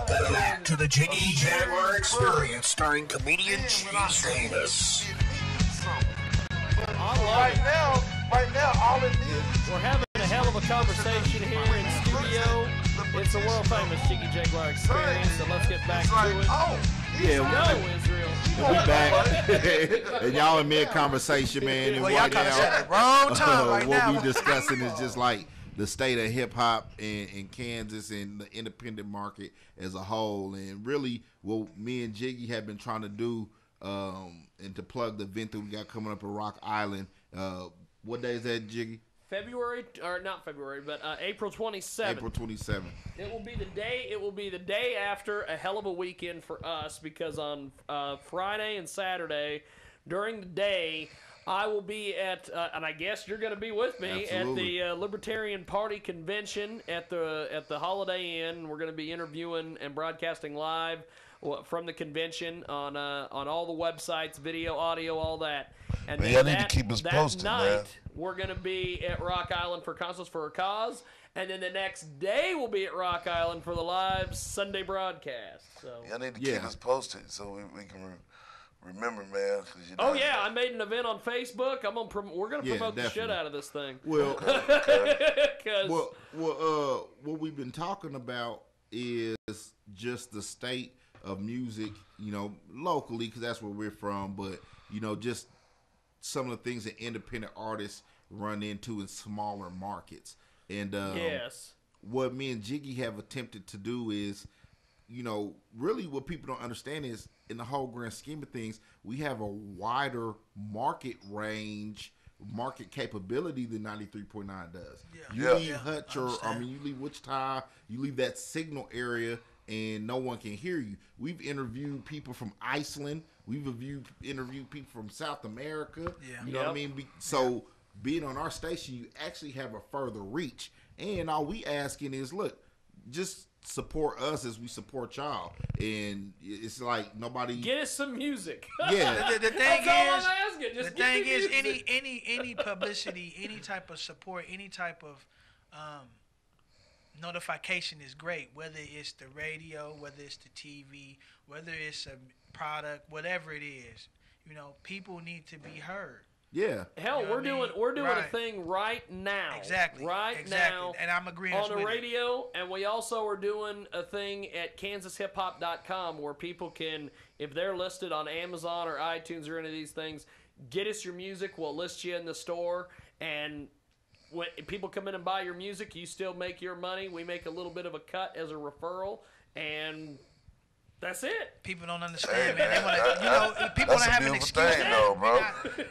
to the Jiggy Jaguar Experience, starring comedian Jiggy Davis. Right now, all it needs. We're having a hell of a conversation here in studio. It's the world famous Jiggy Jaguar Experience, so let's get back to it. Go, Israel. We back, and y'all in mid conversation, man. And Well, y'all kind of said it wrong time right what now. we discussing is just like the state of hip hop in Kansas and the independent market as a whole, and really what me and Jiggy have been trying to do, and to plug the event that we got coming up at Rock Island. What day is that, Jiggy? April 27th. April 27th. It will be the day after a hell of a weekend for us, because on Friday and Saturday during the day I will be at and I guess you're going to be with me. Absolutely. At the Libertarian Party convention at the Holiday Inn. We're going to be interviewing and broadcasting live from the convention on all the websites, video, audio, all that. And man, y'all need to keep us posted, night, man. We're going to be at Rock Island for Concerts for a Cause, and then the next day we'll be at Rock Island for the live Sunday broadcast. So Y'all need to keep us posted so we can remember, man. Oh yeah, I made an event on Facebook. We're gonna promote the shit out of this thing. Well, what we've been talking about is just the state of music, locally, because that's where we're from. But just some of the things that independent artists run into in smaller markets. And yes, what me and Jiggy have attempted to do is, really what people don't understand is, in the whole grand scheme of things, we have a wider market range, market capability than 93.9 does. You leave Hutch you leave Wichita, you leave that Signal area, and no one can hear you. We've interviewed people from Iceland. We've interviewed people from South America. You know what I mean? So being on our station, you actually have a further reach. And all we asking is, look, just support us as we support y'all. And it's like nobody... Get us some music. Yeah. The thing That's is, all I'm asking. Just the thing is, music. any publicity, any type of support, any type of notification is great. Whether it's the radio, whether it's the TV, whether it's a product, whatever it is, people need to be heard. Yeah. Hell, we're doing a thing right now. Exactly. Now. And I'm agreeing on the with radio, and we also are doing a thing at kansashiphop.com where people can, if they're listed on Amazon or iTunes or any of these things, get us your music. We'll list you in the store, and when people come in and buy your music, you still make your money. We make a little bit of a cut as a referral, and that's it. People don't understand, man. They want people want to have an excuse. Thing, though, bro.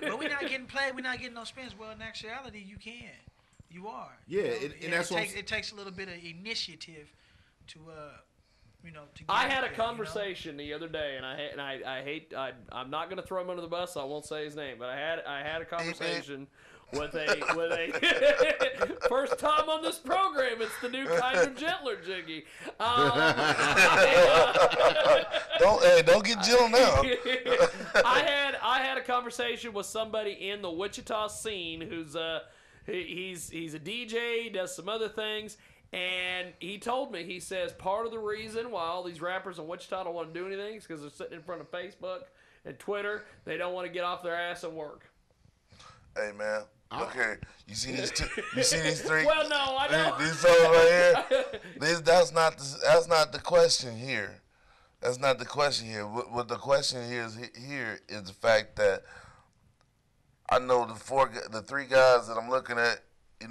But we're not getting played. We're not getting no spins. Well, in actuality, you can. You are. Yeah, and that's what it takes a little bit of initiative to to get I had out a there, conversation the other day, and I'm not going to throw him under the bus, so I won't say his name, but I had a conversation with a first time on this program. It's the new kinder, gentler Jiggy. Don't get Jill now. I had a conversation with somebody in the Wichita scene who's he's a DJ, does some other things. And he told me, he says, part of the reason why all these rappers in Wichita don't want to do anything is because they're sitting in front of Facebook and Twitter. They don't want to get off their ass and work. Hey, man. Okay, you see these three? Well, no, I don't. These right here. That's not the question here. That's not the question here. What the question here is the fact that I know the three guys that I'm looking at, in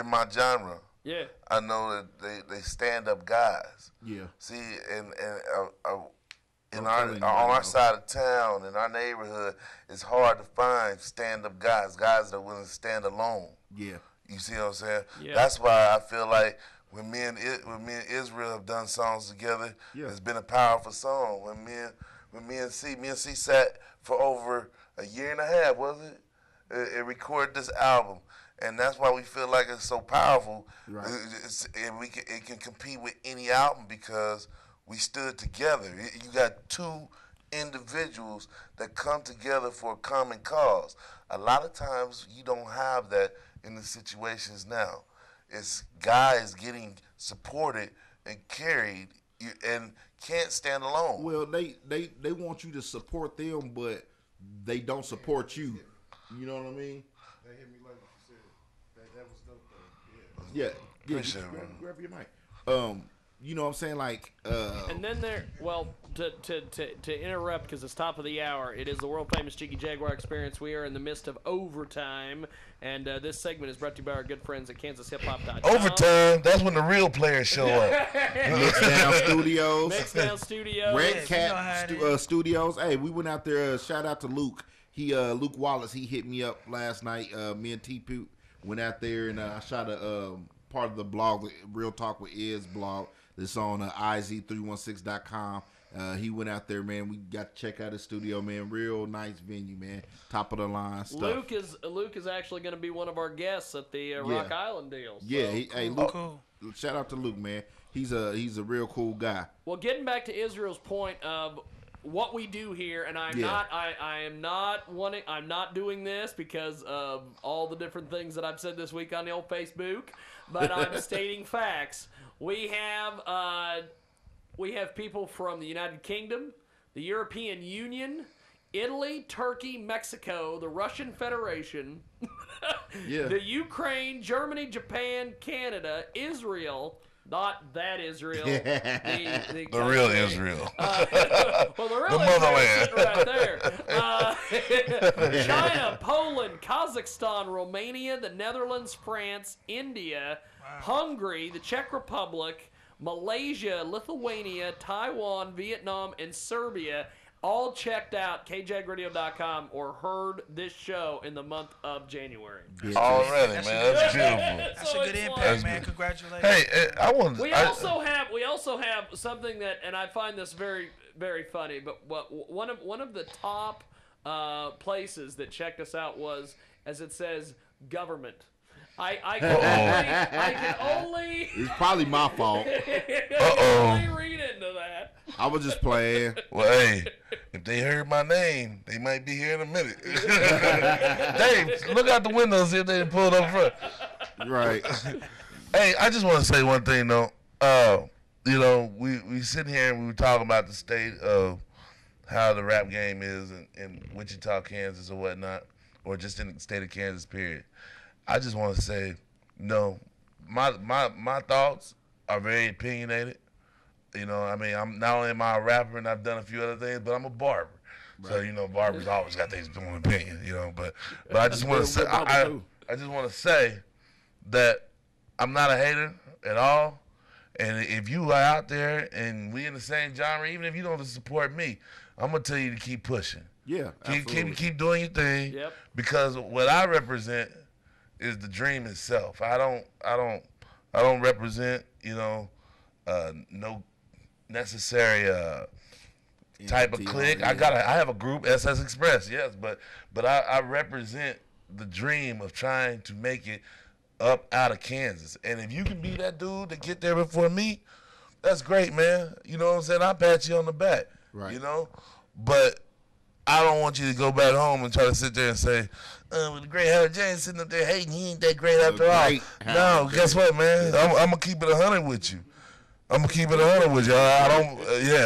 my genre. Yeah. I know that they stand up guys. Yeah. See, and on our side of town, in our neighborhood, it's hard to find stand up guys that are willing to stand alone. Yeah. You see what I'm saying? Yeah. That's why I feel like when me and Israel have done songs together, it's been a powerful song. When me and C sat for over a year and a half, was it? It recorded this album. And that's why we feel like it's so powerful. Right. And it can compete with any album because we stood together. You got two individuals that come together for a common cause. A lot of times you don't have that in the situations now. It's guys getting supported and carried and can't stand alone. Well, they want you to support them, but they don't support you. You know what I mean? They hit me like you said. That was dope though. Yeah. Appreciate it, bro. Grab your mic. You know what I'm saying? Like, And then to interrupt because it's top of the hour, it is the world famous Jiggy Jaguar experience. We are in the midst of overtime, and this segment is brought to you by our good friends at KansasHipHop.com. Overtime, that's when the real players show up. Mixdown Studios. Mixdown Studios. Red Yeah, Cat Studios. Hey, we went out there. Shout out to Luke. Luke Wallace. He hit me up last night. Me and T-Poot went out there, and I shot a part of the blog, Real Talk with Iz blog. That's on iz316.com. He went out there, man. We got to check out his studio, man. Real nice venue, man. Top of the line stuff. Luke is actually going to be one of our guests at the Rock Island deal. So. Yeah, hey Luke. Cool. Shout out to Luke, man. He's a real cool guy. Well, getting back to Israel's point of what we do here, and I'm not doing this because of all the different things that I've said this week on the old Facebook, but I'm stating facts. We have people from the United Kingdom, the European Union, Italy, Turkey, Mexico, the Russian Federation, the Ukraine, Germany, Japan, Canada, Israel. Not that Israel. The real Israel. Well, the real motherland. right there. China, Poland, Kazakhstan, Romania, the Netherlands, France, India, Hungary, the Czech Republic, Malaysia, Lithuania, Taiwan, Vietnam, and Serbia all checked out kjagradio.com or heard this show in the month of January. Already, man. That's beautiful. That's a good impact, man. Congratulations. Hey, We also have something that, and I find this very, very funny. But one of the top places that checked us out was, as it says, government. I can only. It's probably my fault. only read into that. I was just playing. Well, hey, if they heard my name, they might be here in a minute. Dave, look out the window and see if they pulled up front. Right. Hey, I just want to say one thing though. We sit here and we were talking about the state of how the rap game is in Wichita, Kansas, or whatnot, or just in the state of Kansas, period. I just want to say, my thoughts are very opinionated. You know, I mean, I'm not only am I a rapper and I've done a few other things, but I'm a barber. Right. So barbers always got their own opinion. But I just want to say, I just want to say that I'm not a hater at all. And if you are out there and we in the same genre, even if you don't support me, I'm gonna tell you to keep pushing. Yeah, keep doing your thing. Yep. Because what I represent is the dream itself. I don't represent no necessary type of clique. I have a group, SS Express, yes, but I represent the dream of trying to make it up out of Kansas. And if you can be that dude to get there before me, that's great, man. You know what I'm saying? I'll pat you on the back. Right. But I don't want you to go back home and try to sit there and say, the great Howard James sitting up there hating, he ain't that great after all. No, guess what, man? I'm going to keep it 100 with you. I'm gonna keep it 100 with y'all.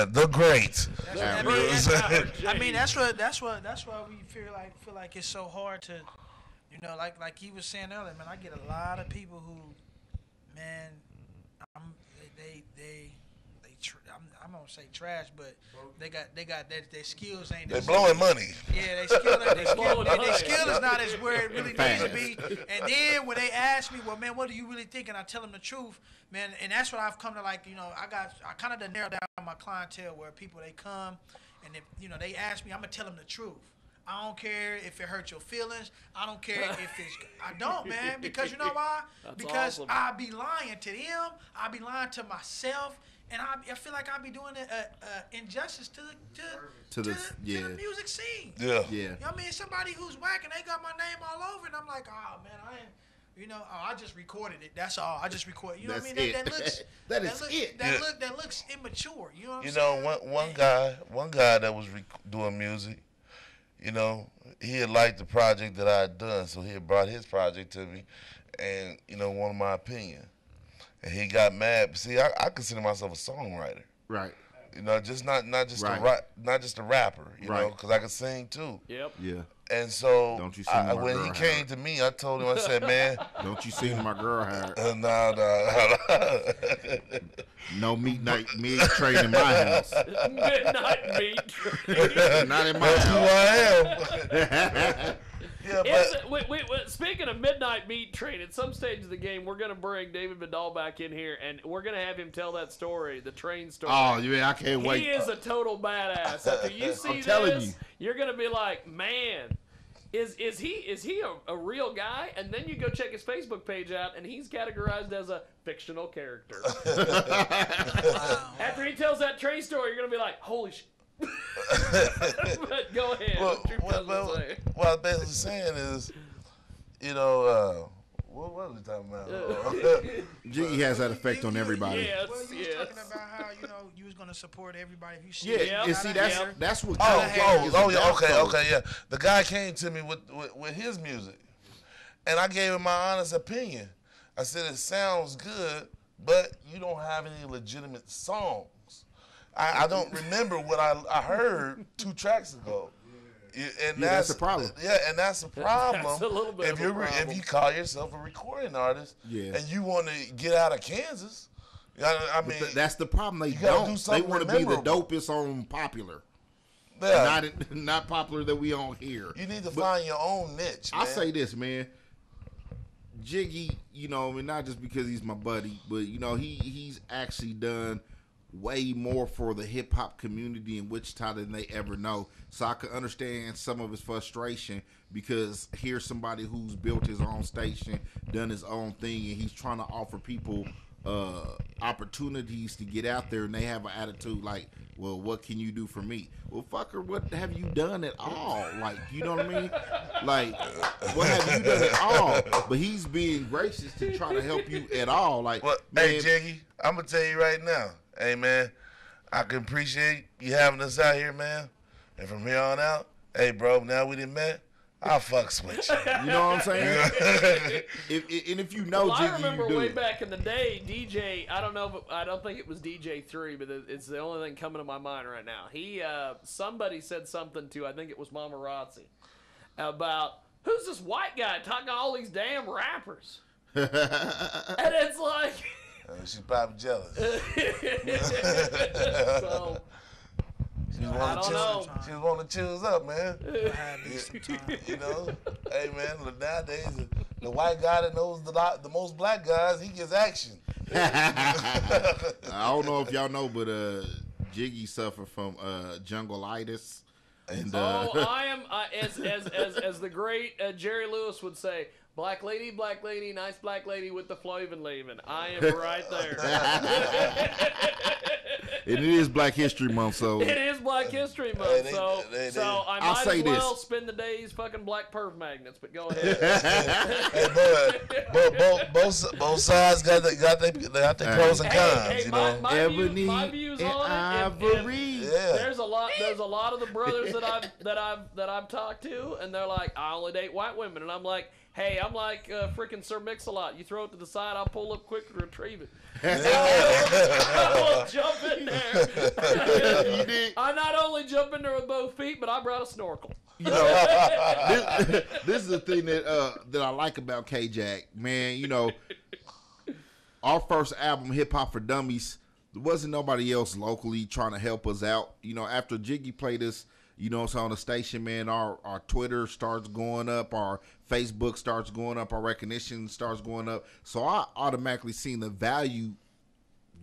They're great. I mean, that's why we feel like it's so hard to, like he was saying earlier, man. I get a lot of people who, man, I'm gonna say trash, but they got their skills ain't. They blowing money. Yeah, their skill is not as where it really needs to be. And then when they ask me, well, man, what do you really think? And I tell them the truth, man. And that's what I've come to like. I kind of narrow down my clientele where people they come, and if they ask me, I'm gonna tell them the truth. I don't care if it hurts your feelings. I don't care if it's. I don't, man, because you know why? Because awesome. I be lying to them. I be lying to myself. And I feel like I be doing injustice to the music scene. Yeah. You know what I mean? Somebody who's whack and they got my name all over, and I'm like, oh man, I just recorded it. That's all. I just recorded. You know what I mean? That looks immature. You know what I'm saying? One guy that was doing music, he had liked the project that I had done, so he had brought his project to me, and wanted my opinion. And he got mad. See, I consider myself a songwriter. Right. You know, just not just Right. not just a rapper. You know, Right. because I can sing too. Yep. Yeah. And so Don't you sing my when girl he hard. came to me, I told him, I said, man, Don't you sing my girl hard. no. No midnight train in my house. Midnight meat train. Not in my That's who house. I am. Yeah, but Speaking of midnight meat train, at some stage of the game, we're gonna bring David Vidal back in here, and we're gonna have him tell that story, the train story. Oh, yeah, I can't wait. He is a total badass. After you see telling this, you. you're gonna be like, man, is he a real guy? And then you go check his Facebook page out, and he's categorized as a fictional character. Wow. After he tells that train story, you're gonna be like, holy shit. But go ahead. what I'm basically saying is, you know, what was we talking about? Jiggy has that effect on everybody. Yes, Well, you was yes. talking about how you was gonna support everybody if you see. Yeah, Yeah. and see, that's what. Oh, Kanye is yeah, about, though. okay, yeah. The guy came to me with his music, and I gave him my honest opinion. I said it sounds good, but you don't have any legitimate songs. I don't remember what I heard 2 tracks ago. And that's the problem. Yeah, and that's the problem. That's a little bit if of a problem. if you call yourself a recording artist, Yeah. and you want to get out of Kansas, I mean, That's the problem. They gotta do don't. They something want to be the memorable. dopest on popular, yeah, not popular that we on here. you need to find your own niche. Man. I say this, man. Jiggy, you know, I mean, not just because he's my buddy, but you know, he's actually done way more for the hip hop community in Wichita than they ever know. So I can understand some of his frustration because here's somebody who's built his own station, done his own thing, and he's trying to offer people opportunities to get out there, and they have an attitude like, well, what can you do for me? Well, fucker, what have you done at all? Like, you know what I mean? Like, what have you done at all? But he's being gracious to try to help you at all. Like, Well, man, hey, Jiggy, I'm going to tell you right now. Hey, man, I can appreciate you having us out here, man. And from here on out, hey, bro, now we done met, I'll fucks with you. you know what I'm saying? If you know Well, Jiggy, I remember you do. way back in the day, DJ. I don't know. I don't think it was DJ3, but it's the only thing coming to my mind right now. Somebody said something to, I think it was Mama Razzi, about who's this white guy talking to all these damn rappers, and it's like. She's probably jealous. So She I want don't to know. choose. She want to choose up, man. I had these sometimes. You know, hey, man. Nowadays, the white guy that knows the most black guys, he gets action. I don't know if y'all know, but Jiggy suffered from jungle-itis. And I am as the great Jerry Lewis would say, black lady, nice black lady with the Flavin leaving. I am right there. and it is Black History Month, so It is Black History Month, so I I'll might say as well this. spend the days fucking black perv magnets. But go ahead. Hey, both sides got their pros and cons. You know. Ebony my views and on it. Ivory. Yeah. There's a lot of the brothers that I've talked to, and they're like, I only date white women, and I'm like, hey, I'm like freaking Sir Mix-a-Lot. You throw it to the side, I'll pull up quick and retrieve it. I will jump in there. I not only jump in there with both feet, but I brought a snorkel. You know, this is the thing that I like about K-Jack, man. You know, our first album, Hip Hop for Dummies, there wasn't nobody else locally trying to help us out. You know, after Jiggy played us, you know, it's on the station, man, our Twitter starts going up, our Facebook starts going up, our recognition starts going up. So I automatically seen the value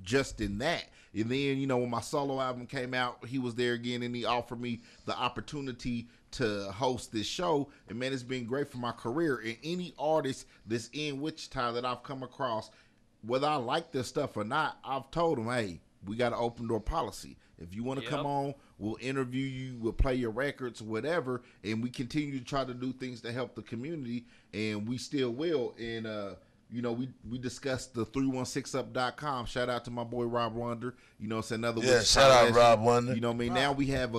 just in that. And then, you know, when my solo album came out, he was there again, and he offered me the opportunity to host this show. And, man, it's been great for my career. And any artist that's in Wichita that I've come across, whether I like this stuff or not, I've told them, hey, we got an open door policy. If you want to come on, we'll interview you, we'll play your records, whatever, and we continue to try to do things to help the community, and we still will. And, you know, we discussed the 316up.com. Shout out to my boy Rob Wonder. You know, it's another Shout out Rob Wonder. You know what I mean? Now we have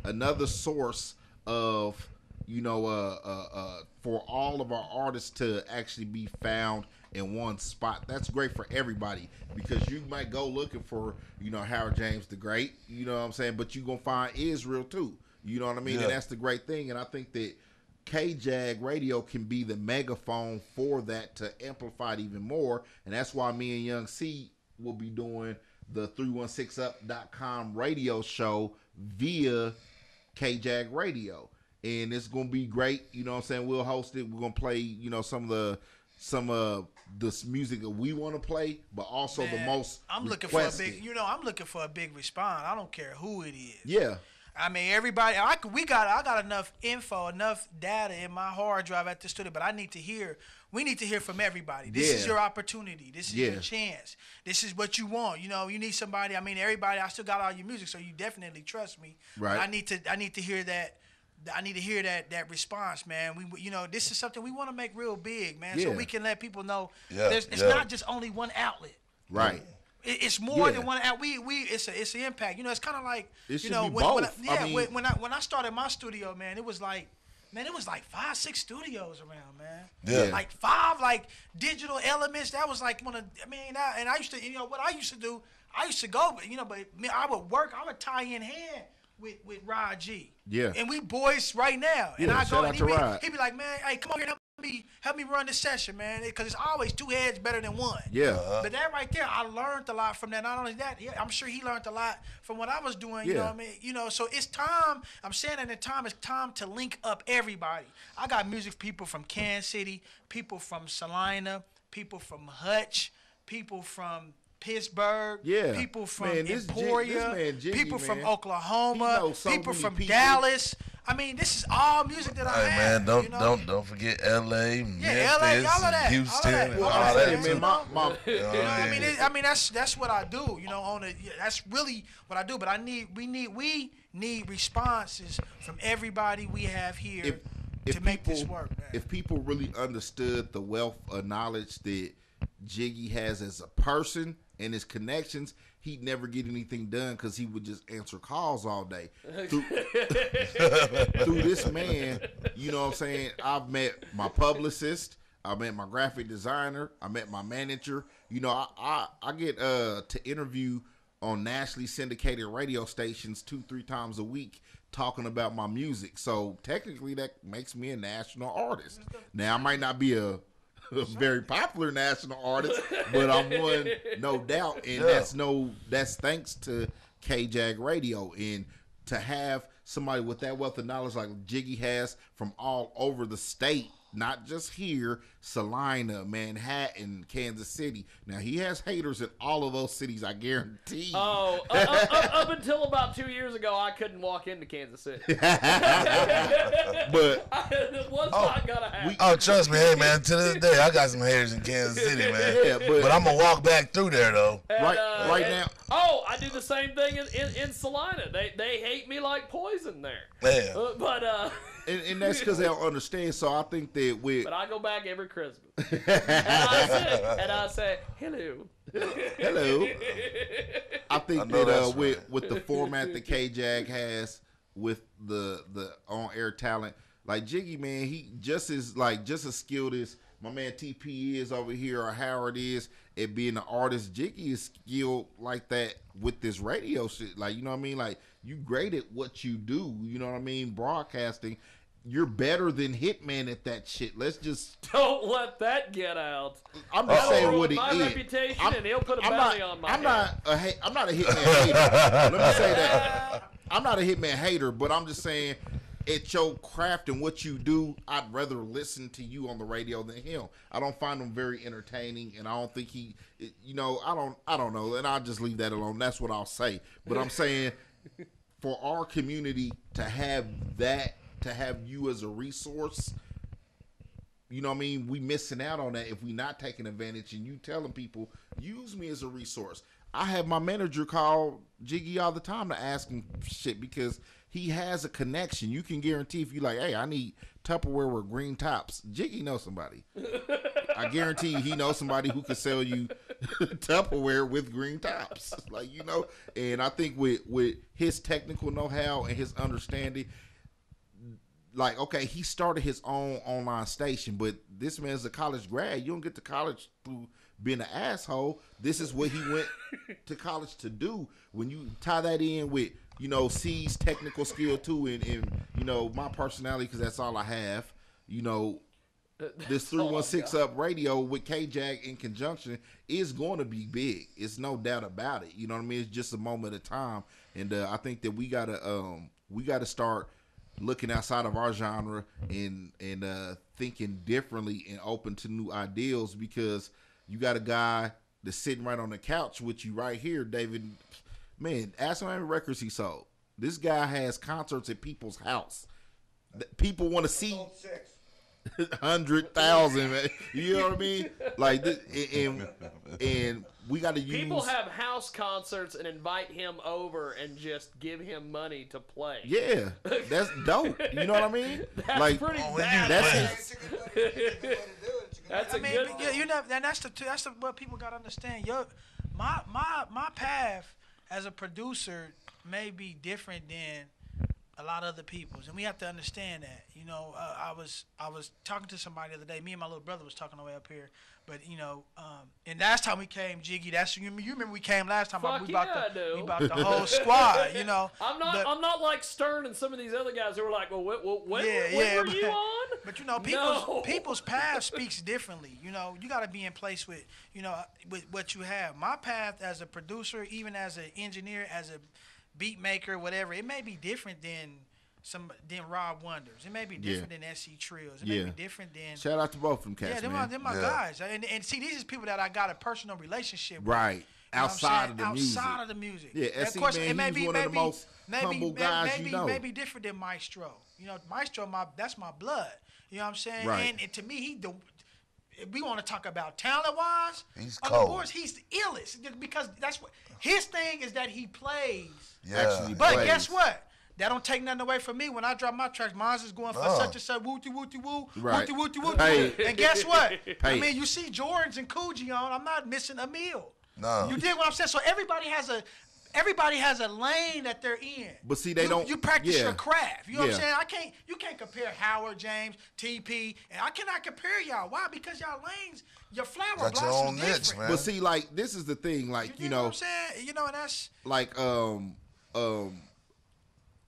another source of, you know, for all of our artists to actually be found in one spot. That's great for everybody because you might go looking for, Howard James the Great, you know what I'm saying? But you're going to find Israel too. You know what I mean? Yeah. And that's the great thing. And I think that KJAG Radio can be the megaphone for that to amplify it even more. And that's why me and Young C will be doing the 316up.com radio show via KJAG Radio. And it's going to be great. You know what I'm saying? We'll host it. We're going to play, some of this music that we want to play, but also the most I'm looking requested. for I'm looking for a big response. I don't care who it is. Yeah. I mean, everybody. I got enough info, enough data in my hard drive at the studio, but I need to hear. We need to hear from everybody. This is your opportunity. This is your chance. This is what you want. You need somebody. I mean, everybody. I still got all your music, so you definitely trust me. Right. I need to hear that. I need to hear that response, man. This is something we want to make real big, man, so we can let people know. It's not just only one outlet. Right. It's more than one out. It's an impact. It's kind of like when I started my studio, man, it was like 5-6 studios around, man. Yeah. Like 5 digital elements. That was like I used to what I used to do. I used to go, but I would work. I would tie in hand with Rod G. Yeah. And we boys right now. And Yeah, I go shout and out to Rod. he'd be like, man, hey, come on here and help me run this session, man. Because it's always 2 heads better than one. Yeah. But that right there, I learned a lot from that. Not only that, I'm sure he learned a lot from what I was doing. You know what I mean? So it's time. I'm saying at the time, it's time to link up everybody. I got music people from Kansas City, people from Salina, people from Hutch, people from Pittsburgh, people from Emporia, Jiggy, people man. from Oklahoma, many people from people. Dallas. I mean, this is all music that I Hey have. man, don't forget L.A., Memphis, LA, all of that, Houston, all of that. and Well, all I that said, too. man, You know what I mean? I mean that's what I do. That's really what I do. But we need responses from everybody we have here to make this work, man. If people really understood the wealth of knowledge that Jiggy has as a person and his connections, he'd never get anything done because he would just answer calls all day. Through this man, you know what I'm saying? I've met my publicist, I met my graphic designer, I met my manager. I get to interview on nationally syndicated radio stations 2-3 times a week talking about my music. So technically that makes me a national artist. Now I might not be a very popular national artist, but I'm one, no doubt, and that's thanks to KJAG Radio. And to have somebody with that wealth of knowledge like Jiggy has from all over the state, not just here, Salina, Manhattan, Kansas City. Now, he has haters in all of those cities, I guarantee. Oh, up until about 2 years ago, I couldn't walk into Kansas City. But It was not going to happen. Oh, trust me, hey man, to this day, I got some haters in Kansas City, man. Yeah, but I'm gonna walk back through there though. right now. Oh, I do the same thing in Salina. They hate me like poison there. Man. And that's because they don't understand. So I think that But I go back every Christmas. and I say, hello. Hello. I think that with the format that KJAG has with the on-air talent, like Jiggy, man, he just as skilled as my man TP is over here or Howard is at being an artist. Jiggy is skilled like that with this radio shit. Like, you know what I mean? Like, you great at what you do. You know what I mean? Broadcasting. You're better than Hitman at that shit. Let's just don't let that get out. I'm just saying what it is. My reputation, and he'll put a bounty on my head. I'm not a Hitman hater. Let me say that. I'm not a Hitman hater, but I'm just saying, at your craft and what you do, I'd rather listen to you on the radio than him. I don't find him very entertaining, and I don't think I don't know, and I'll just leave that alone. That's what I'll say. But I'm saying, for our community to have you as a resource, you know what I mean? We missing out on that if we not taking advantage and you telling people, use me as a resource. I have my manager call Jiggy all the time to ask him shit because he has a connection. You can guarantee if you like, hey, I need Tupperware with green tops. Jiggy knows somebody. I guarantee you he knows somebody who can sell you Tupperware with green tops. Like, and I think with his technical know-how and his understanding, like, okay, he started his own online station, but this man's a college grad. You don't get to college through being an asshole. This is what he went to college to do. When you tie that in with, you know, C's technical skill too, and you know, my personality, because that's all I have, you know, this 316 Up radio with K-Jag in conjunction is going to be big. It's no doubt about it. You know what I mean? It's just a moment of time. And I think that we gotta start looking outside of our genre and thinking differently and open to new ideals, because you got a guy that's sitting right on the couch with you right here, David. Man, ask him how many records he sold. This guy has concerts at people's house. People want to see 100,000, man. You know what I mean? Like this, and we got to use. People have house concerts and invite him over and just give him money to play. Yeah, that's dope. You know what I mean? That's like, pretty bad. That's a good. Yeah, you know, and that's the what people gotta understand. My path as a producer may be different than a lot of other people's, and we have to understand that. You know, I was talking to somebody the other day. Me and my little brother was talking on the way up here. But you know, and last time we came, Jiggy, you remember we came last time. Fuck we yeah, brought the whole squad. You know, I'm not like Stern and some of these other guys who were like, well, when were you on? But you know, people's path speaks differently. You know, you got to be in place with with what you have. My path as a producer, even as an engineer, as a beat maker, whatever, it may be different than Rob Wonders. It may be different than SC Trills. It may be different than. Shout out to both of them cats, they're my guys. And see, these is people that I got a personal relationship with. Right. Outside of the music. Yeah, of course, man, he's one of the most humble guys you know. Maybe different than Maestro. You know, Maestro, that's my blood. You know what I'm saying? Right. And to me, if we want to talk about talent-wise, he's on cold. the boards, he's the illest, because that's what his thing is, that he plays. Yeah. But guess what? That don't take nothing away from me. When I drop my tracks, mine's is going for such and such, wooty wooty woo, right. wooty wooty woo. And guess what? I mean, you see Jordans and Coogee on. I'm not missing a meal. No. You dig what I'm saying? So everybody has a lane that they're in. But see, they don't. You practice your craft. You know what I'm Yeah. saying? You can't compare Howard, James, TP, and I cannot compare y'all. Why? Because y'all lanes, your flower Got your blossom own niche, different. man. But see, like, this is the thing, like, You know what I'm saying? You know, and that's like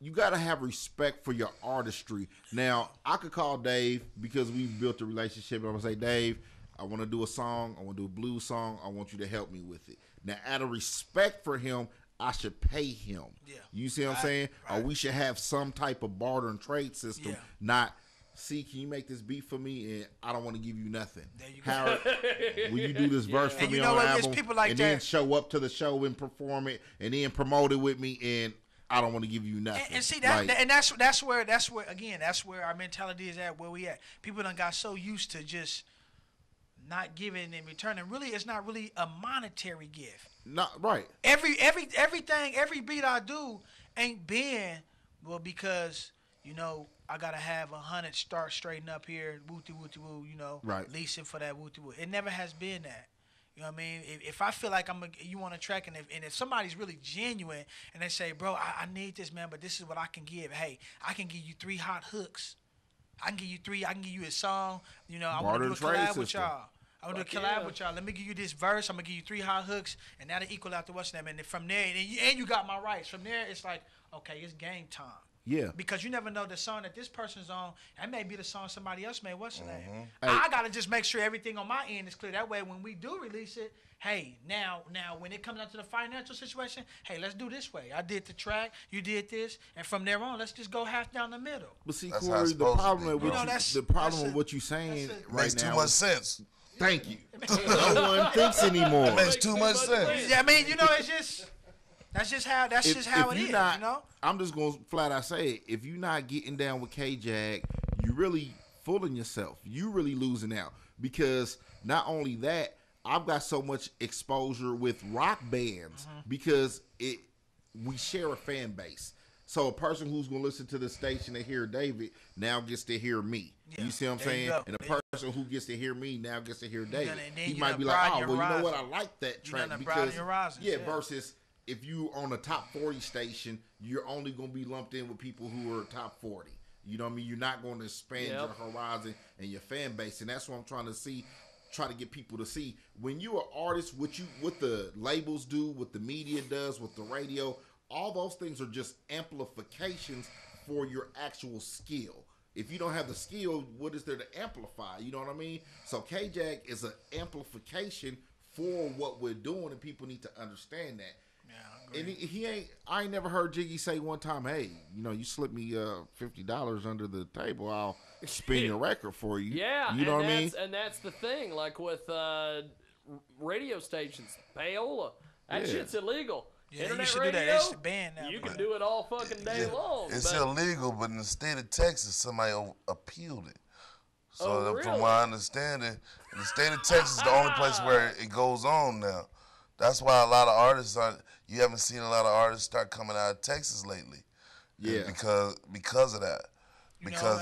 you gotta have respect for your artistry. Now, I could call Dave because we've built a relationship. I'm gonna say, Dave, I want to do a song. I want to do a blues song. I want you to help me with it. Now, out of respect for him, I should pay him. Yeah. You see what I'm saying? Or we should have some type of barter and trade system. Yeah. Not, see, can you make this beat for me? And I don't want to give you nothing. There you go. Howard, will you do this verse for And me you on know the what? It's album? people like and that. then show up to the show and perform it, and then promote it with me, and I don't want to give you nothing. And see that, like, and that's where our mentality is at. Where we at? People done got so used to just not giving in return, and really, it's not really a monetary gift. not right. Everything, every beat I do ain't been because I gotta have 100 start straighten up here, wooty wooty woo, Right. leasing for that wooty woo. It never has been that. You know what I mean? If I feel like you want a track, and if somebody's really genuine and they say, bro, I need this, man, but this is what I can give. Hey, I can give you 3 hot hooks. I can give you a song. I want to do a collab with y'all. I want to do a collab with y'all. Let me give you this verse. I'm going to give you 3 hot hooks, and that'll equal out to what's name. And then from there, and you got my rights. From there, it's like, okay, it's game time. Yeah. Because you never know the song that this person's on. That may be the song somebody else made. What's the name? Hey. I got to just make sure everything on my end is clear. That way, when we do release it, hey, now when it comes down to the financial situation, hey, let's do this way. I did the track, you did this, and from there on, let's just go half down the middle. But see, That's how Corey, it's the supposed to problem be, with bro. the problem with what you're saying right Makes now too much sense. Thank you. No one thinks anymore. It makes too much sense. Yeah, I mean, it's just that's just how it is. I'm just gonna flat out say it. If you're not getting down with K-Jag, you really fooling yourself. You really losing out, because not only that, I've got so much exposure with rock bands because we share a fan base. So a person who's gonna listen to the station and hear David now gets to hear me. Yeah, you see what I'm there you saying? go. And the person who gets to hear me now gets to hear David. and then He you might done be like, broaden oh, your well, you know what? I horizon. like that You track done broaden because your horizons, yeah. versus if you on a top 40 station, you're only gonna be lumped in with people who are top 40. You know what I mean? You're not going to expand your horizon and your fan base, and that's what I'm trying to get people to see. When you're an artist, what the labels do, what the media does, what the radio, all those things are just amplifications for your actual skill. If you don't have the skill, what is there to amplify? You know what I mean? So K-Jag is an amplification for what we're doing, and people need to understand that. Yeah, and I ain't never heard Jiggy say one time, hey, you slip me $50 under the table, I'll spin your record for you. Yeah, you know what I mean? And that's the thing, like with radio stations, payola, that shit's illegal. Yeah, Internet you should radio, do that. They should ban that. You can do it all fucking day long. It's illegal, but in the state of Texas, somebody appealed it. So really? from my understanding, the state of Texas is the only place where it goes on now. That's why a lot of artists you haven't seen a lot of artists start coming out of Texas lately. Yeah. Because of that. Because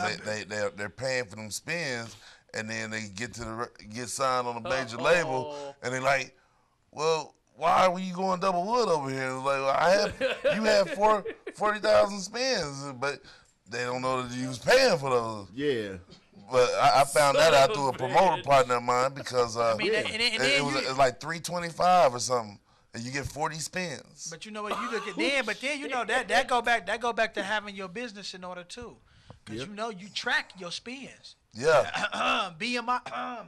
they're paying for them spins, and then they get signed on a major label, and they're like, well, why were you going double wood over here? Like, you had 40,000 spins, but they don't know that you was paying for those. Yeah. But I found that out through a promoter partner of mine because it was like $325 or something, and you get 40 spins. But you know what? You look at then that go back to having your business in order too, because you track your spins. Yeah. BMI, all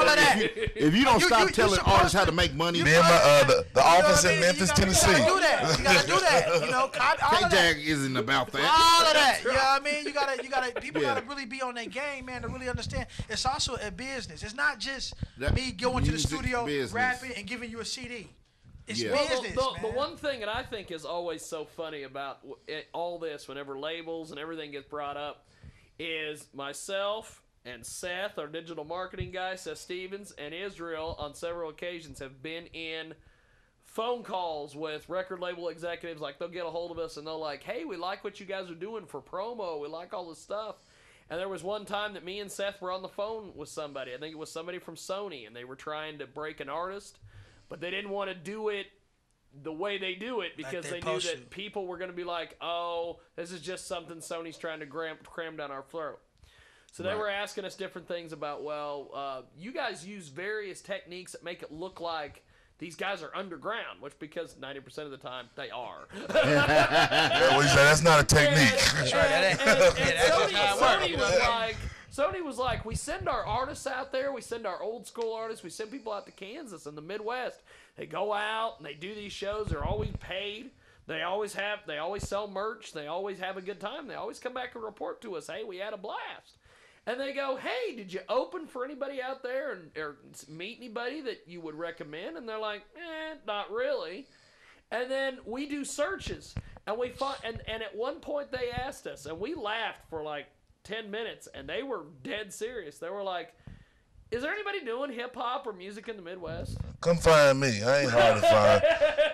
of that. If you don't stop telling artists how to make money, BMI, the office in Memphis, Tennessee. You gotta do that. K-Jag isn't about that. All of that. You know what I mean? People gotta really be on their game, man, to really understand. It's also a business. It's not just me going to the studio, rapping, and giving you a CD. It's business, the one thing that I think is always so funny about all this, whenever labels and everything gets brought up, is myself and Seth, our digital marketing guy, Seth Stevens, and Israel on several occasions have been in phone calls with record label executives. Like, they'll get a hold of us and they'll like, hey, we like what you guys are doing for promo. We like all this stuff. And there was one time that me and Seth were on the phone with somebody. I think it was somebody from Sony, and they were trying to break an artist, but they didn't want to do it the way they do it because they knew that people were going to be like, oh, this is just something Sony's trying to cram down our throat. So they were asking us different things about, you guys use various techniques that make it look like these guys are underground, which because 90% of the time they are. That's not a technique. Sony was like, we send our artists out there, we send our old school artists, we send people out to Kansas and the Midwest. They go out and they do these shows. They're always paid. They always sell merch. They always have a good time. They always come back and report to us, hey, we had a blast. And they go, hey, did you open for anybody out there or meet anybody that you would recommend? And they're like, not really. And then we do searches. And we find, and at one point they asked us, and we laughed for like 10 minutes, and they were dead serious. They were like, is there anybody doing hip-hop or music in the Midwest? Come find me. I ain't hard to find.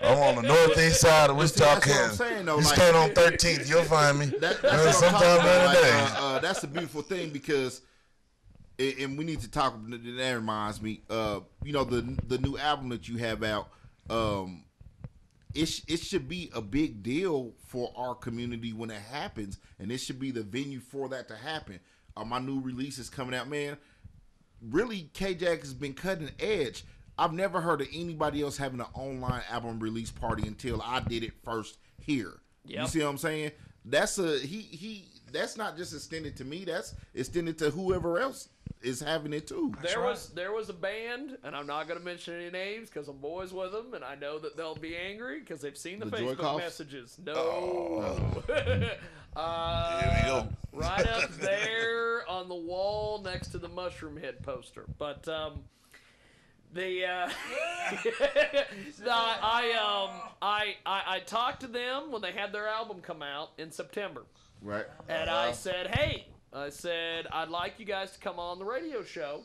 I'm on the northeast side of Wichita, Kansas. You stand on 13th, you'll find me. Sometime during the day. That's the beautiful thing because, and we need to talk, that reminds me, the new album that you have out, it should be a big deal for our community when it happens, and it should be the venue for that to happen. My new release is coming out, man. Really, K-Jag has been cutting edge. I've never heard of anybody else having an online album release party until I did it first here. Yep. You see what I'm saying? That's that's not just extended to me. That's extended to whoever else is having it too. There was a band, and I'm not going to mention any names because I'm boys with them, and I know that they'll be angry because they've seen the Facebook messages. No. Oh. Here we go. Right up there on the wall next to the Mushroom Head poster. But I talked to them when they had their album come out in September. Right. And I said, hey, I'd like you guys to come on the radio show,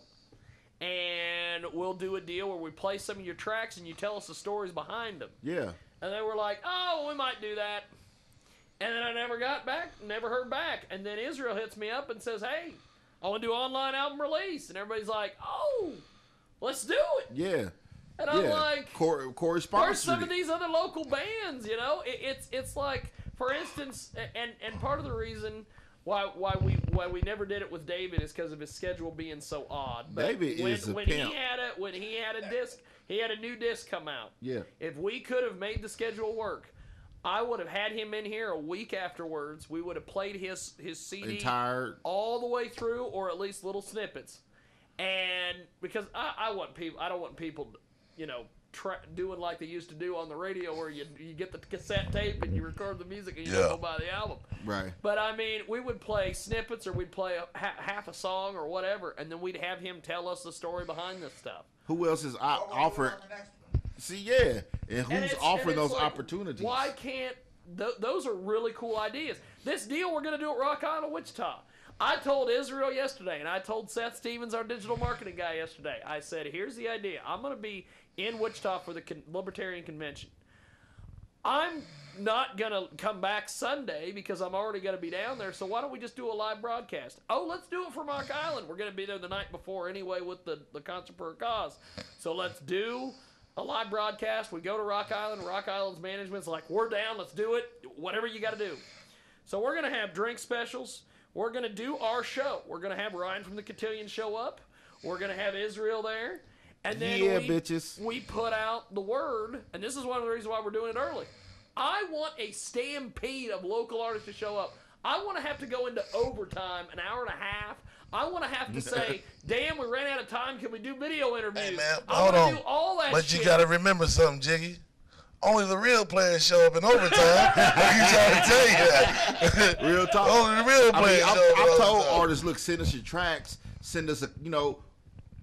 and we'll do a deal where we play some of your tracks and you tell us the stories behind them. Yeah. And they were like, oh, we might do that. And then I never heard back. And then Israel hits me up and says, hey, I want to do an online album release. And everybody's like, oh, let's do it. Yeah. And I'm like, correspondence. Where's some of these other local bands, you know? It's like, for instance, and part of the reason why we never did it with David is because of his schedule being so odd. But David is a when pimp. he had a disc, he had a new disc come out. Yeah. If we could have made the schedule work, I would have had him in here a week afterwards. We would have played his CD all the way through, or at least little snippets. And because I don't want people, doing like they used to do on the radio, where you get the cassette tape and you record the music and you don't go buy the album. Right. But I mean, we would play snippets, or we'd play half a song or whatever, and then we'd have him tell us the story behind this stuff. Who else is offering? See, yeah, and who's offering those opportunities? Why can't those are really cool ideas? This deal we're going to do at Rock Island, Wichita. I told Israel yesterday, and I told Seth Stevens, our digital marketing guy, yesterday. I said, here's the idea. I'm going to be in Wichita for the Libertarian Convention. I'm not going to come back Sunday because I'm already going to be down there, so why don't we just do a live broadcast? Oh, let's do it from Rock Island. We're going to be there the night before anyway with the Concert for a Cause. So let's do a live broadcast. We go to Rock Island. Rock Island's management's like, we're down. Let's do it. Whatever you got to do. So we're going to have drink specials. We're going to do our show. We're going to have Ryan from the Cotillion show up. We're going to have Israel there. And then we put out the word, and this is one of the reasons why we're doing it early. I want a stampede of local artists to show up. I want to have to go into overtime, an hour and a half. I want to have to say, damn, we ran out of time. Can we do video interviews? Hey, man, hold on. Do all that but shit. You got to remember something, Jiggy. Only the real players show up in overtime. Like you trying to tell you that. Real talk. Only the real players show up. I've told artists, look, send us your tracks. Send us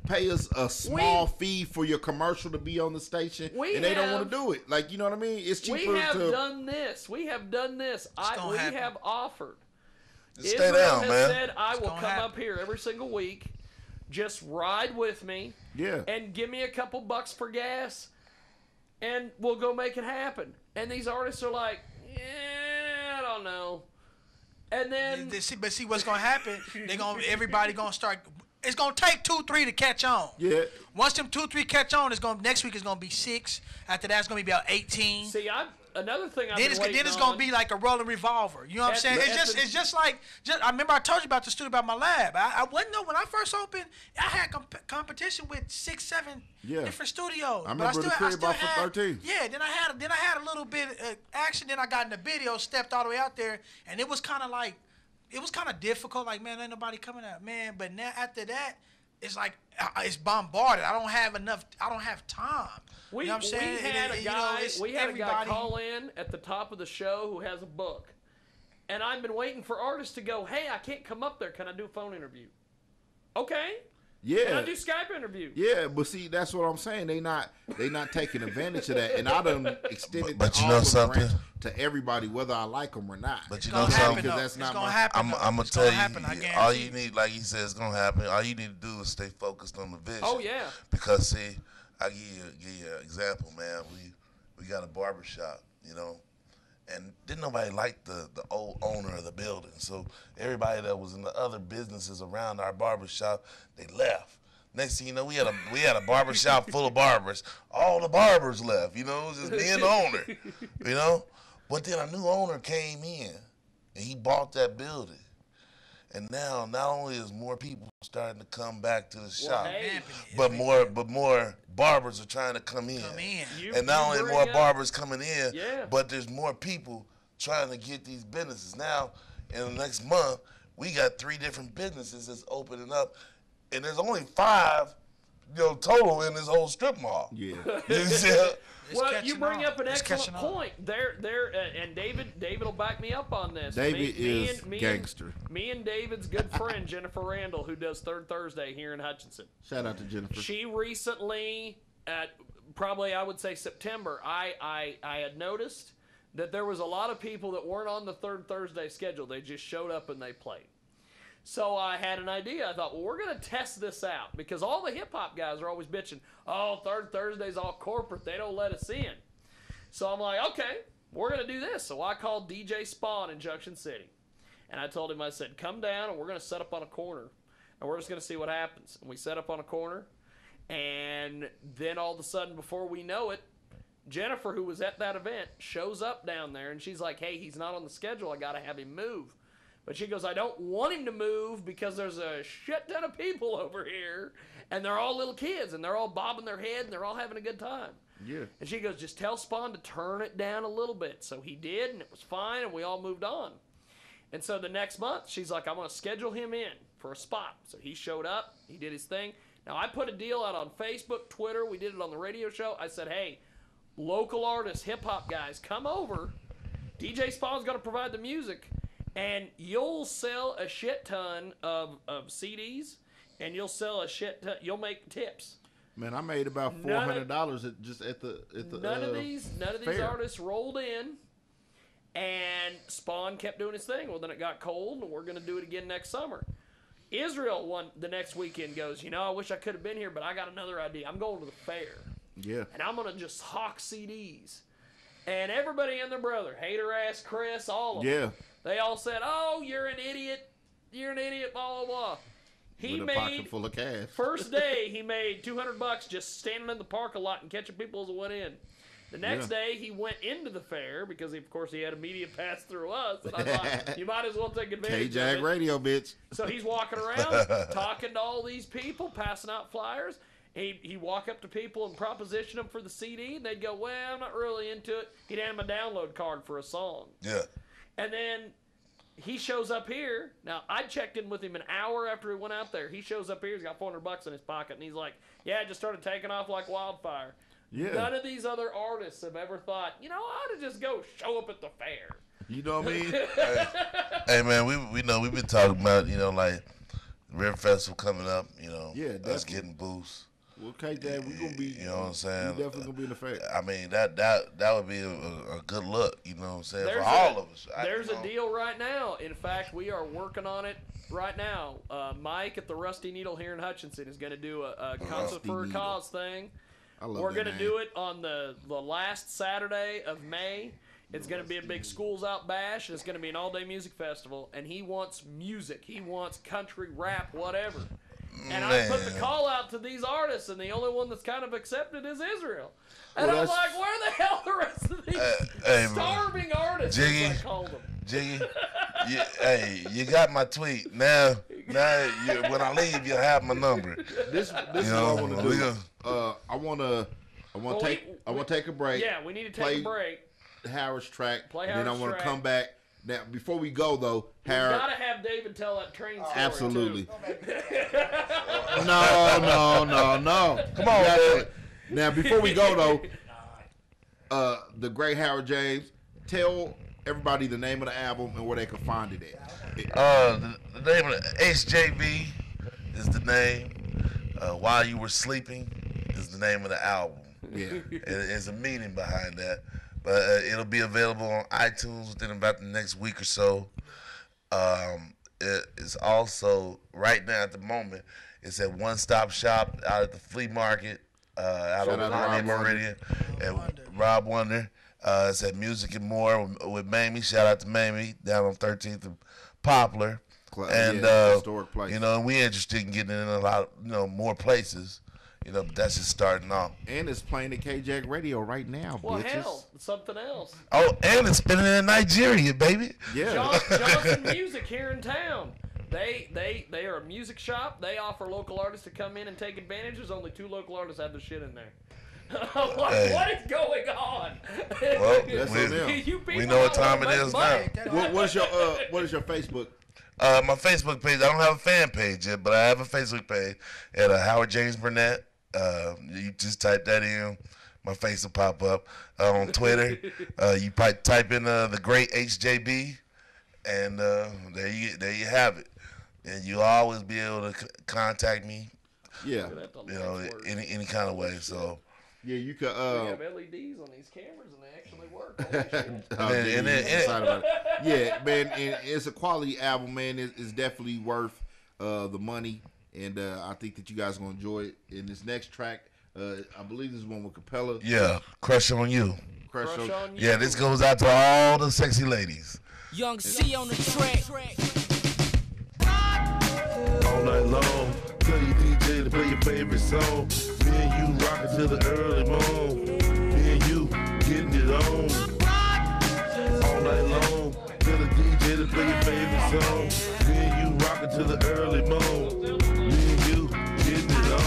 pay us a small fee for your commercial to be on the station, and they don't want to do it. Like, you know what I mean? It's cheaper. We have done this. We have offered. Just stay down, man. Said, I will come up here every single week. Just ride with me. Yeah. And give me a couple bucks for gas, and we'll go make it happen. And these artists are like, I don't know. And then, but see what's gonna happen? Everybody gonna start. It's gonna take 2-3 to catch on. Yeah. Once them 2-3 catch on, next week is gonna be 6. After that, it's gonna be about 18. See, another thing then it's gonna be like a rolling revolver. You know what I'm saying? It's just like I remember I told you about the studio, about my lab. I wouldn't know when I first opened. I had competition with 6-7 different studios. I remember the crib off for 13. Yeah. Then I had a little bit of action. Then I got in the video, stepped all the way out there, and it was kind of like. It was kind of difficult, like, man, ain't nobody coming out, man. But now after that, it's like it's bombarded. I don't have time. You know what I'm saying? We had a guy call in at the top of the show who has a book, and I've been waiting for artists to go, hey, I can't come up there. Can I do a phone interview? Okay. Yeah. Can I do Skype interview? Yeah, but see, that's what I'm saying. They not taking advantage of that, and I done extended but you know something to everybody, whether I like them or not. But you know something, that's not gonna happen. I'm gonna tell you, all you need, like he said, it's gonna happen. All you need to do is stay focused on the vision. Oh yeah. Because see, I give you an example, man. We got a barbershop, and didn't nobody like the old owner of the building. So everybody that was in the other businesses around our barbershop, they left. Next thing you know, we had a barbershop full of barbers. All the barbers left, it was just me and the owner, But then a new owner came in, and he bought that building. And now, not only is more people starting to come back to the shop, but more barbers are trying to come in. And not only more barbers coming in, but there's more people trying to get these businesses. Now, in the next month, we got 3 different businesses that's opening up, and there's only 5, total in this whole strip mall. Yeah. Well, you bring up an excellent point. And David will back me up on this. David is gangster. Me and David's good friend, Jennifer Randall, who does Third Thursday here in Hutchinson. Shout out to Jennifer. She recently, probably I would say September, I had noticed that there was a lot of people that weren't on the Third Thursday schedule. They just showed up and they played. So I had an idea. I thought, well, we're going to test this out because all the hip-hop guys are always bitching, oh, Third Thursday's all corporate. They don't let us in. So I'm like, okay, we're going to do this. So I called DJ Spawn in Junction City. And I told him, I said, come down and we're going to set up on a corner. And we're just going to see what happens. And we set up on a corner. And then all of a sudden, before we know it, Jennifer, who was at that event, shows up down there. And she's like, hey, he's not on the schedule. I got to have him move. But she goes, I don't want him to move because there's a shit ton of people over here, and they're all little kids, and they're all bobbing their head, and they're all having a good time. Yeah. And she goes, just tell Spawn to turn it down a little bit. So he did, and it was fine, and we all moved on. And so the next month, she's like, I'm going to schedule him in for a spot. So he showed up. He did his thing. Now, I put a deal out on Facebook, Twitter. We did it on the radio show. I said, hey, local artists, hip-hop guys, come over. DJ Spawn's going to provide the music. And you'll sell a shit ton of CDs, and you'll sell a shit ton. You'll make tips. Man, I made about $400 just at the none of these artists rolled in, and Spawn kept doing his thing. Well, then it got cold, and we're going to do it again next summer. Israel the next weekend goes, I wish I could have been here, but I got another idea. I'm going to the fair. Yeah. And I'm going to just hawk CDs. And everybody and their brother, hater ass Chris, all of them. They all said, oh, you're an idiot. You're an idiot, blah, blah, blah. He with a pocket full of cash. First day, he made $200 just standing in the parking lot and catching people as they went in. The next day, he went into the fair because, of course, he had a media pass through us. And I thought, you might as well take advantage of it. K-Jag Radio, bitch. So he's walking around, talking to all these people, passing out flyers. He'd walk up to people and proposition them for the CD, and they'd go, well, I'm not really into it. He'd hand them a download card for a song. Yeah. And then he shows up here. Now, I checked in with him an hour after he went out there. He shows up here. He's got $400 in his pocket, and he's like, yeah, it just started taking off like wildfire. Yeah. None of these other artists have ever thought, I ought to just go show up at the fair. You know what I mean? Hey, man, we know we've been talking about, like River Festival coming up, us getting boosts. Well, K-Dad, we're gonna be. You know what I'm saying? We definitely gonna be in the fair. I mean, that would be a good look. You know what I'm saying? For all of us. There's a deal right now. In fact, we are working on it right now. Mike at the Rusty Needle here in Hutchinson is going to do a concert for a cause thing. We're going to do it on the last Saturday of May. It's going to be a big Schools Out bash. And it's going to be an all-day music festival. And he wants music. He wants country, rap, whatever. And I put the call out to these artists, and the only one that's kind of accepted is Israel. And I'm like, where the hell are the rest of these starving artists, Jiggy, as I call them? Jiggy, you got my tweet. Now when I leave, you'll have my number. This is what I want to do. I want to take a break. Yeah, we need to take a break. Howard's track. And then I want to come back. Now, before we go, though, Howard... We've got to have David tell that train story, absolutely. No. Come on, man. Now, before we go, though, the great Howard James, tell everybody the name of the album and where they can find it at. The name of the HJV is the name. While You Were Sleeping is the name of the album. Yeah. There's a meaning behind that. But it'll be available on iTunes within about the next week or so. It is also, right now at the moment, it's at One Stop Shop out at the flea market out on Rob Meridian. And Rob Wonder. It's at Music and More with Mamie. Shout out to Mamie down on 13th and Poplar. And, historic place. And we interested in getting in a lot, more places. But that's just starting off. And it's playing at K-Jag Radio right now, well, bitches. Hell, something else. Oh, and it's spinning in Nigeria, baby. Yeah. Johnson Music here in town. They are a music shop. They offer local artists to come in and take advantage. There's only 2 local artists have their shit in there. What is going on? Well, we know what time it is now. What is your Facebook? My Facebook page, I don't have a fan page yet, but I have a Facebook page at Howard James Burnett. You just type that in, my face will pop up. On Twitter, you type in the great HJB, and there you have it. And you'll always be able to contact me. Yeah, any kind of way. So yeah, you could. We have LEDs on these cameras, and they actually work. Yeah, man, and it's a quality album, man. It's definitely worth the money, and I think that you guys are gonna enjoy it. In this next track, I believe this is one with Capella. Yeah, Crush on You. Crush on You. Yeah, this goes out to all the sexy ladies. Young C on the track. All night long, tell your DJ to play your favorite song. Me and you rockin' till the early morn. Me and you getting it on. All night long, tell the DJ to play your favorite song. Me and you rockin' till the early morn. Me and you getting it on.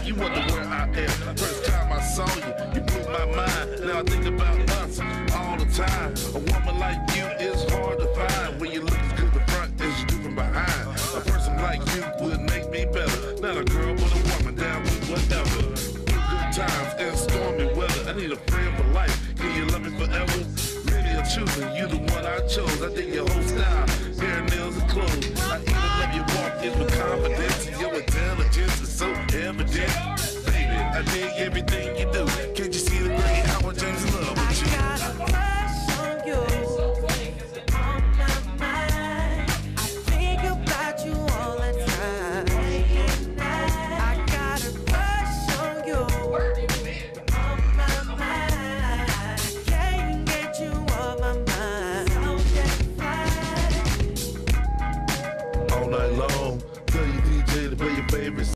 You wonder where I am. First time I saw you, you blew my mind. Now I think about us all the time. A woman like you is hard to find. When you look as good the front as you do from behind. A person like you would make me better. Not a girl, but a woman down with whatever. Good times and stormy weather. I need a friend for life. Can you love me forever? Maybe I'm choosing you, the one I chose. I think your whole style, hair, nails, and clothes. I even love your walk in with confidence. Your intelligence is so evident. Baby, I dig everything you do. Can't you see the great Howard James love with you? I got a crush on you. On my mind. I think about you all the time. I got a crush on you. On my mind. Can't get you off my mind. All night long, tell your DJ to play your favorite